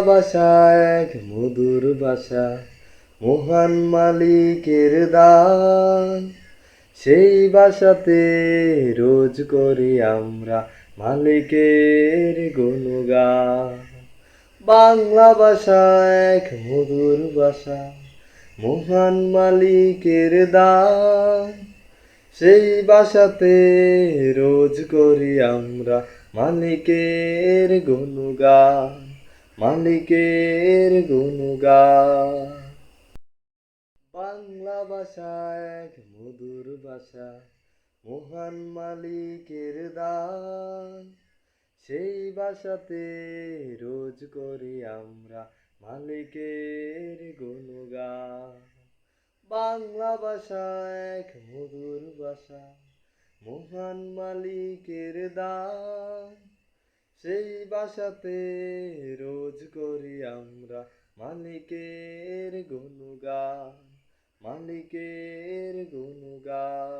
ভাষা এক মধুর ভাষা, মহান মালিকের দান। সেই ভাষাতে রোজ করি আমরা মালিকের গুণগান। বাংলা ভাষা এক মধুর ভাষা, মহান মালিকের দান। সেই ভাষাতে রোজ করি আমরা মালিকের গুণগান, মালিকের গুণগান। বাংলা ভাষা এক মধুর ভাষা, মহান মালিকের দান। সেই ভাষাতে রোজ করি আমরা মালিকের গুণগান। বাংলা ভাষা এক মধুর ভাষা, মহান মালিকের দান। সেই ভাষাতে রোজ করি আমরা মালিকের গুণগান, মালিকের গুণগান।